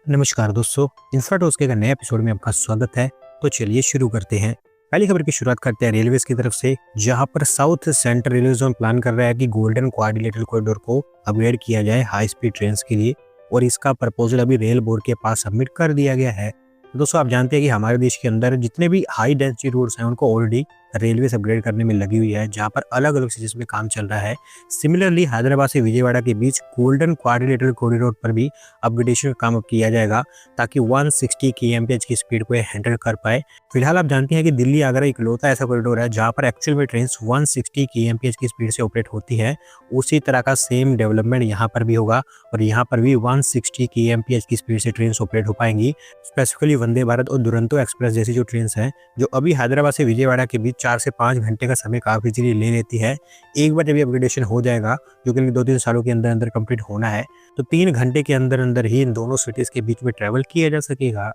नमस्कार दोस्तों, इंफ्राटॉक्स के एक नए एपिसोड में आपका स्वागत है। तो चलिए शुरू करते हैं। पहली खबर की शुरुआत करते हैं रेलवेज की तरफ से, जहां पर south central railway zone plan कर रहा है कि गोल्डन क्वाड्रिलेटरल कॉरिडोर को अपग्रेड किया जाए हाई स्पीड ट्रेन के लिए, और इसका प्रपोजल अभी रेल बोर्ड के पास सबमिट कर दिया गया है। तो दोस्तों, आप जानते हैं कि हमारे देश के अंदर जितने भी हाई डेंसिटी रोड्स हैं उनको ऑलरेडी रेलवे अपग्रेड करने में लगी हुई है, जहां पर अलग अलग स्टेजेस में काम चल रहा है। सिमिलरली हैदराबाद से विजयवाड़ा के बीच गोल्डन क्वाड्रिलेटरल कॉरिडोर पर भी अपग्रेडेशन का काम किया जाएगा, ताकि 160 kmph की स्पीड को हैंडल कर पाए। फिलहाल आप जानते हैं कि दिल्ली आगरा इकलौता ऐसा कॉरिडोर है जहां पर एक्चुअल में ट्रेन 160 kmph की स्पीड से ऑपरेट होती है। उसी तरह का सेम डेवलपमेंट यहाँ पर भी होगा, और यहाँ पर भी 160 kmph की स्पीड से ट्रेन ऑपरेट हो पाएंगी। स्पेसिफिकली वंदे भारत और दुरंतो एक्सप्रेस जैसी जो ट्रेन हैं, जो अभी हैदराबाद से विजयवाड़ा के बीच 4 से 5 घंटे का समय काफी इजीली ले लेती है, एक बार जब ये अपग्रेडेशन हो जाएगा, जो कि 2-3 सालों के अंदर अंदर कंप्लीट होना है, तो 3 घंटे के अंदर अंदर ही इन दोनों सिटीज के बीच में ट्रैवल किया जा सकेगा।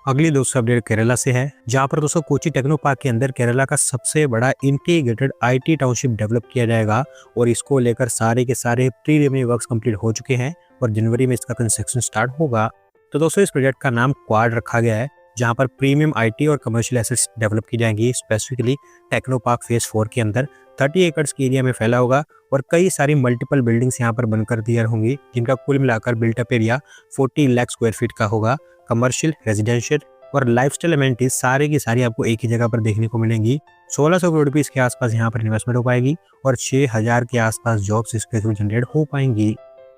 अगली दोस्तों अपडेट केरला से है, जहां पर दोस्तों कोची टेक्नो पार्क के अंदर केरला का सबसे बड़ा इंटीग्रेटेड आईटी टाउनशिप डेवलप किया जाएगा, और इसको लेकर सारे के सारे प्रीलिमिनरी वर्क्स कंप्लीट हो चुके हैं और जनवरी में इसका कंस्ट्रक्शन स्टार्ट होगा। तो दोस्तों, इस प्रोजेक्ट का नाम क्वाड रखा गया है, जहां पर प्रीमियम आईटी और कमर्शियल एसेट्स डेवलप की जाएंगी। स्पेसिफिकली टेक्नो पार्क फेज 4 के अंदर 30 एकड़ के एरिया में फैला होगा, और कई सारी मल्टीपल बिल्डिंग्स यहाँ पर बनकर तैयार होंगी, जिनका कुल मिलाकर built up area 40 lakh square feet का होगा। कमर्शियल, रेजिडेंशियल और लाइफस्टाइल अमेनिटीज सारी की सारी आपको एक ही जगह पर देखने को मिलेंगी। 1600 करोड़ रुपीज के आसपास यहाँ पर इन्वेस्टमेंट हो पाएगी, और 6000 के आसपास जॉब्स इसके थ्रू जनरेट हो पाएंगी।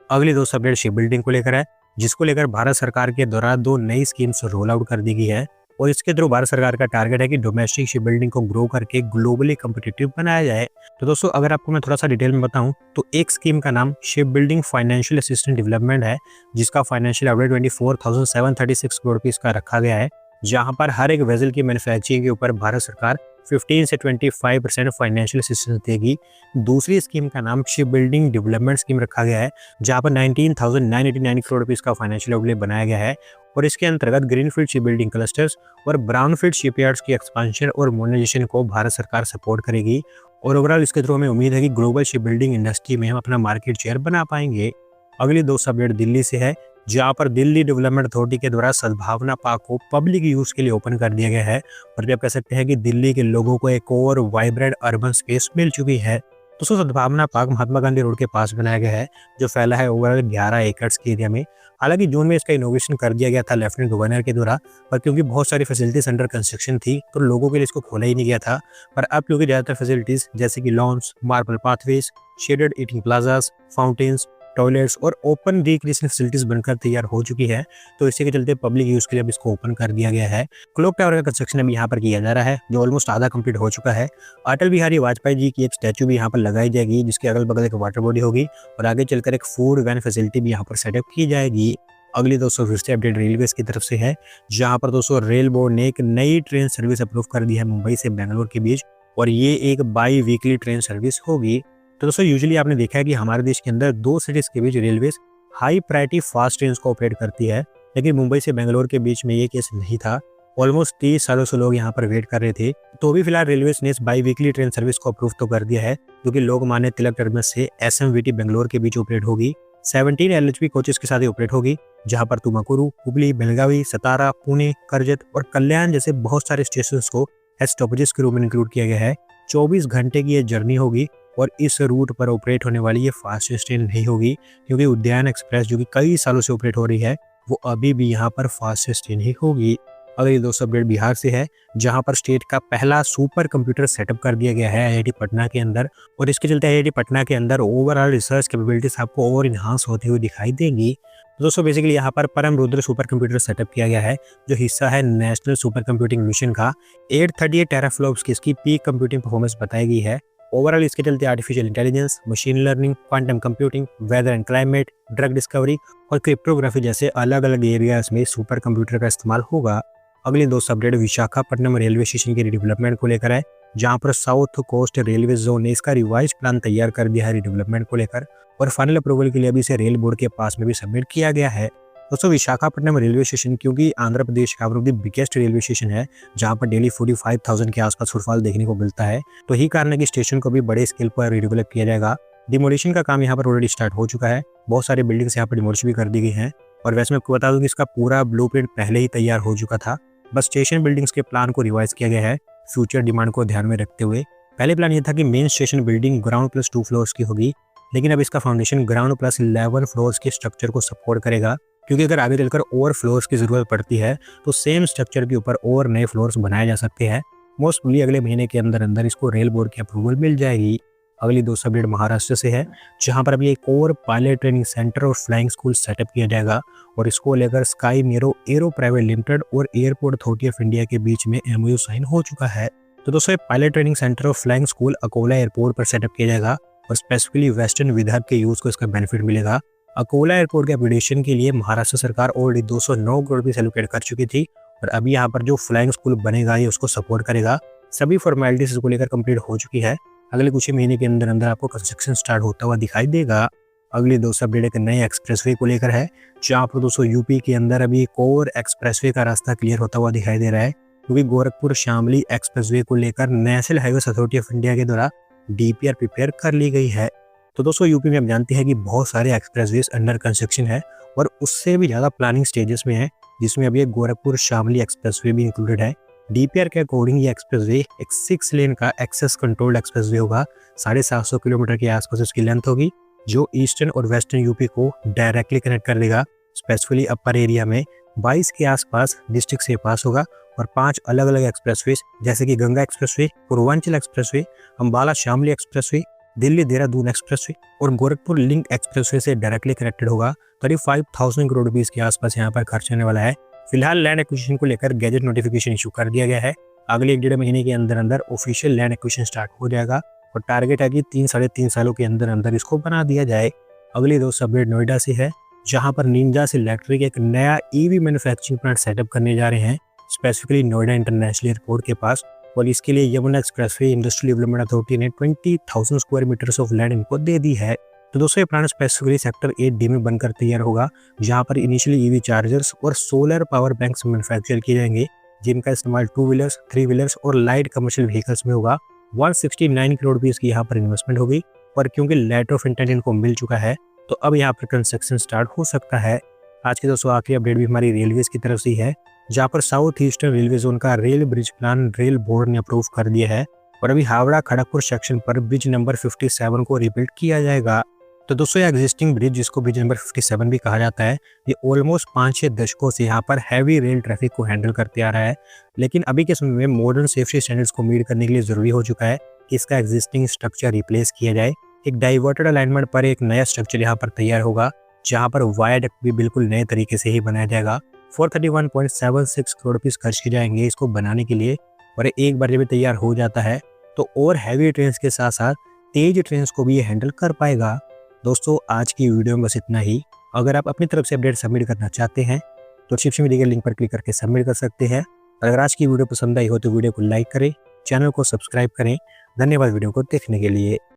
अगली दोस्त अपडेट शिप बिल्डिंग को लेकर है, जिसको लेकर भारत सरकार के द्वारा 2 नई स्कीम्स रोल आउट कर दी गई है, और इसके थ्रू भारत सरकार का टारगेट है कि डोमेस्टिक शिप बिल्डिंग को ग्रो करके ग्लोबली कम्पिटिटिव बनाया जाए। तो दोस्तों, अगर आपको मैं थोड़ा सा डिटेल में बताऊं, तो एक स्कीम का नाम ship building financial assistance development है, जिसका फाइनेंशियल आउटले 24,736 करोड़ रुपीज का रखा गया है, जहां पर हर एक वेसल की मैन्युफैक्चरिंग के ऊपर भारत सरकार 15 से 25% फाइनेंशियल असिस्टेंस देगी। दूसरी स्कीम का नाम शिप बिल्डिंग डेवलपमेंट स्कीम रखा गया है, जहां पर 19,989 करोड़ रुपीस का फाइनेंशियल आउटले बनाया गया है, और इसके अंतर्गत ग्रीनफील्ड शिप बिल्डिंग क्लस्टर्स और ब्राउनफील्ड शिपयार्ड्स की एक्सपांशन और मॉडर्नाइजेशन को भारत सरकार सपोर्ट करेगी। और ओवरऑल इसके थ्रू हमें उम्मीद है कि ग्लोबल शिप बिल्डिंग इंडस्ट्री में हम अपना मार्केट शेयर बना पाएंगे। अगली दो अपडेट दिल्ली से है, जहां पर दिल्ली डेवलपमेंट अथॉरिटी के द्वारा सद्भावना पार्क को पब्लिक यूज के लिए ओपन कर दिया गया है, और जब कह सकते हैं कि दिल्ली के लोगों को एक और वाइब्रेंट अर्बन स्पेस मिल चुकी है। तो सद्भावना पार्क महात्मा गांधी रोड के पास बनाया गया है, जो फैला है ओवरऑल 11 एकड़ के एरिया में। हालांकि जून में इसका इनोवेशन कर दिया गया था लेफ्टिनेंट गवर्नर के द्वारा, पर क्योंकि बहुत सारी फैसिलिटीज अंडर कंस्ट्रक्शन थी, तो लोगों के लिए इसको खोला ही नहीं गया था। पर अब क्योंकि ज्यादातर फैसिलिटीज जैसे कि lawns, marble pathways, shaded eating plazas, fountains, toilets और ओपन रिक्रिएशन फैसिलिटीज बनकर तैयार हो चुकी है, तो इसी के चलते पब्लिक यूज के लिए अब इसको ओपन कर दिया गया है। क्लॉक टावर का कंस्ट्रक्शन अभी यहाँ पर किया जा रहा है, जो ऑलमोस्ट आधा कंप्लीट हो चुका है। अटल बिहारी वाजपेयी जी की एक स्टैचू भी यहाँ पर लगाई जाएगी, जिसके अगल बगल एक वाटर बॉडी होगी, और आगे चलकर एक फूड वैन फैसिलिटी भी यहाँ पर सेटअप की जाएगी। अगली दोस्तों फिर से अपडेट रेलवे की तरफ से है, जहाँ पर दोस्तों रेल बोर्ड ने एक नई ट्रेन सर्विस अप्रूव कर दी है मुंबई से बेंगलोर के बीच, और ये एक बाई वीकली ट्रेन सर्विस होगी। तो दोस्तों, यूजुअली आपने देखा है कि हमारे देश के अंदर 2 सिटीज के बीच railway high priority fast train को ऑपरेट करती है, लेकिन मुंबई से बेंगलोर के बीच में ये केस नहीं था। ऑलमोस्ट 30 सालों से लोग यहाँ पर वेट कर रहे थे, तो भी फिलहाल रेलवे ने इस बाई वीकली ट्रेन सर्विस को अप्रूव तो कर दिया है, जो कि लोकमान्य तिलक टर्मिनस से एसएमवीटी बेंगलोर के बीच ऑपरेट होगी। 17 एलएचबी कोचेस के साथ ऑपरेट होगी, जहां पर तुमकुरू, हुबली, बेलगावी, सतारा, पुणे, करजत और कल्याण जैसे बहुत सारे स्टेशन को स्टॉपेजेस के रूप में इंक्लूड किया गया है। 24 घंटे की ये जर्नी होगी, और इस रूट पर ऑपरेट होने वाली ये फास्टेस्ट ट्रेन नहीं होगी, क्योंकि उद्यान एक्सप्रेस जो कि कई सालों से ऑपरेट हो रही है, वो अभी भी यहाँ पर फास्टेस्ट ट्रेन ही होगी। अगली दोस्तों अपडेट बिहार से है, जहां पर स्टेट का पहला सुपर कंप्यूटर सेटअप कर दिया गया है आईआईटी पटना के अंदर, और इसके चलते आईआईटी पटना के अंदर ओवरऑल रिसर्च कैपेबिलिटीज आपको और इन्हांस होती हुई दिखाई देंगी। दोस्तों बेसिकली यहाँ पर परम रुद्र सुपर कंप्यूटर सेटअप किया गया है, जो हिस्सा है नेशनल सुपर कंप्यूटिंग मिशन का। 838 टेराफ्लॉप्स की इसकी पीक कंप्यूटिंग परफॉर्मेंस बताई गई है। ओवरऑल इसके चलते artificial intelligence, machine learning, quantum computing, weather and climate, drug discovery और क्रिप्टोग्राफी जैसे अलग अलग एरियाज में सुपर कंप्यूटर का इस्तेमाल होगा। अगली दोस्त अपडेट विशाखापट्टनम रेलवे स्टेशन की रिडेवलपमेंट को लेकर है, जहां पर साउथ कोस्ट रेलवे जोन ने इसका रिवाइज प्लान तैयार कर दिया है रिडेवलपमेंट को लेकर, और फाइनल अप्रूवल के लिए अभी इसे रेल बोर्ड के पास में भी सबमिट किया गया है। दोस्तों विशाखापट्टनम रेलवे स्टेशन क्योंकि आंध्र प्रदेश का one of the biggest railway station है, जहां पर डेली 45,000 के आसपास फुटफॉल देखने को मिलता है, तो ही कारण है कि स्टेशन को भी बड़े स्केल पर रिडेवलप किया जाएगा। डिमोलिशन का काम यहाँ पर ऑलरेडी स्टार्ट हो चुका है, बहुत सारी बिल्डिंग्स यहाँ पर डिमोलिश भी कर दी गई हैं, और वैसे मैं आपको बता दूं कि इसका पूरा ब्लूप्रिंट पहले ही तैयार हो चुका था, बस स्टेशन बिल्डिंग्स के प्लान को रिवाइज किया गया है फ्यूचर डिमांड को ध्यान में रखते हुए। पहले प्लान ये था कि main station building ground plus 2 floors की होगी, लेकिन अब इसका फाउंडेशन ग्राउंड प्लस 11 फ्लोर्स के स्ट्रक्चर को सपोर्ट करेगा, क्योंकि अगर आगे चलकर और फ्लोर्स की जरूरत पड़ती है तो सेम स्ट्रक्चर के ऊपर और नए फ्लोर्स बनाए जा सकते हैं। मोस्टली अगले महीने के अंदर अंदर इसको रेल बोर्ड की अप्रूवल मिल जाएगी। अगली 2 अपडेट महाराष्ट्र से है, जहां पर अभी एक और पायलट ट्रेनिंग सेंटर और फ्लाइंग स्कूल सेटअप किया जाएगा और इसको लेकर स्काई मेरो एरो प्राइवेट लिमिटेड और एयरपोर्ट अथॉरिटी ऑफ इंडिया के बीच में एमओयू साइन हो चुका है। तो दोस्तों, पायलट ट्रेनिंग सेंटर और फ्लाइंग स्कूल अकोला एयरपोर्ट पर सेटअप किया जाएगा और स्पेसिफिकली वेस्टर्न विदर्भ के यूज को इसका बेनिफिट मिलेगा। अकोला एयरपोर्ट के अपग्रेडेशन के लिए महाराष्ट्र सरकार ऑलरेडी 209 करोड़ रुपए एलोकेट कर चुकी थी और अभी यहाँ पर जो फ्लाइंग स्कूल बनेगा ये उसको सपोर्ट करेगा। सभी फॉर्मेलिटीज इसको लेकर कंप्लीट हो चुकी है। अगले कुछ ही महीने के अंदर अंदर आपको कंस्ट्रक्शन स्टार्ट होता हुआ दिखाई देगा। अगली 2 अपडेट एक नए एक्सप्रेसवे को लेकर है, जहाँ पर दोस्तों यूपी के अंदर अभी एक और एक्सप्रेसवे का रास्ता क्लियर होता हुआ दिखाई दे रहा है, क्योंकि गोरखपुर शामली एक्सप्रेसवे को लेकर national highways authority of India के द्वारा डीपीआर प्रिपेयर कर ली गई है। तो दोस्तों, यूपी में आप जानते हैं कि बहुत सारे एक्सप्रेसवेज अंडर कंस्ट्रक्शन है और उससे भी ज्यादा प्लानिंग स्टेजेस में है, जिसमें अभी एक गोरखपुर शामली एक्सप्रेसवे भी इंक्लूडेड है। डीपीआर के अकॉर्डिंग ये एक्सप्रेसवे एक 6 लेन का एक्सेस कंट्रोल्ड एक्सप्रेसवे होगा। 750 किलोमीटर के आसपास इसकी लेंथ होगी, जो ईस्टर्न और वेस्टर्न यूपी को डायरेक्टली कनेक्ट कर देगा। स्पेसिफिकली अपर एरिया में 22 के आसपास डिस्ट्रिक्ट से पास होगा और 5 अलग अलग एक्सप्रेसवे जैसे कि Ganga expressway, Purvanchal expressway, Ambala Shamli expressway, Delhi Dehradun expressway और गोरखपुर लिंक एक्सप्रेसवे से डायरेक्टली कनेक्टेड होगा। 35,000 करोड़ रुपीज के आसपास यहाँ पर खर्च होने वाला है। फिलहाल लैंड एक्विजिशन को लेकर गैजेट नोटिफिकेशन इशू कर दिया गया है। अगले 1-1.5 महीने के अंदर अंदर ऑफिशियल लैंड एक्विजिशन स्टार्ट हो जाएगा और टारगेट है कि 3-3.5 सालों के अंदर अंदर इसको बना दिया जाए। अगली 2 अपडेट नोएडा से है, जहां पर निंजा इलेक्ट्रिक एक नया ईवी मैन्युफैक्चरिंग प्लांट सेटअप करने जा रहे हैं, स्पेसिफिकली नोएडा इंटरनेशनल एयरपोर्ट के पास। और इसके लिए Yamuna expressway industrial development authority ने 20,000 स्क्वायर मीटर्स ऑफ लैंड इनको दे दी है। तो दोस्तों, ये प्लांट स्पेसिफिकली सेक्टर 8D में बनकर तैयार होगा, जहां पर इनिशियली ईवी चार्जर्स और सोलर पावर बैंक्स मैन्युफैक्चर किए जाएंगे, जिनका इस्तेमाल 2 व्हीलर्स, 3 व्हीलर्स और लाइट कमर्शियल व्हीकल्स में होगा। 169 करोड़ रुपीज की यहाँ पर इन्वेस्टमेंट होगी और क्योंकि लेटर ऑफ इंटेंट इनको मिल चुका है तो अब यहाँ पर कंस्ट्रक्शन स्टार्ट हो सकता है। आज की दोस्तों आखिरी अपडेट भी हमारी रेलवेज की तरफ से है, जहाँ पर साउथ ईस्टर्न रेलवे जोन का rail bridge plan rail board ने अप्रूव कर दिया है और अभी हावड़ा खड़गपुर सेक्शन पर ब्रिज नंबर 57 को रिबिल्ड किया जाएगा। तो दोस्तों, ये एग्जिस्टिंग ब्रिज, जिसको ब्रिज नंबर 57 भी कहा जाता है, ये ऑलमोस्ट 5-6 दशकों से यहाँ पर हैवी रेल ट्रैफिक को हैंडल करते आ रहा है, लेकिन अभी के समय में मॉडर्न सेफ्टी स्टैंडर्ड्स को मीट करने के लिए जरूरी हो चुका है कि इसका एग्जिस्टिंग स्ट्रक्चर रिप्लेस किया जाए। एक डाइवर्टेड अलाइनमेंट पर एक नया स्ट्रक्चर यहाँ पर तैयार होगा, जहाँ पर वायडक्ट भी बिल्कुल नए तरीके से ही बनाया जाएगा। 431.76 करोड़ रुपीज खर्च किए जाएंगे इसको बनाने के लिए और एक बार जब तैयार हो जाता है तो और हैवी ट्रेन के साथ साथ तेज ट्रेन को भी ये हैंडल कर पाएगा। दोस्तों, आज की वीडियो में बस इतना ही। अगर आप अपनी तरफ से अपडेट सबमिट करना चाहते हैं तो डिस्क्रिप्शन में दिए गए लिंक पर क्लिक करके सबमिट कर सकते हैं। अगर आज की वीडियो पसंद आई हो तो वीडियो को लाइक करें, चैनल को सब्सक्राइब करें। धन्यवाद वीडियो को देखने के लिए।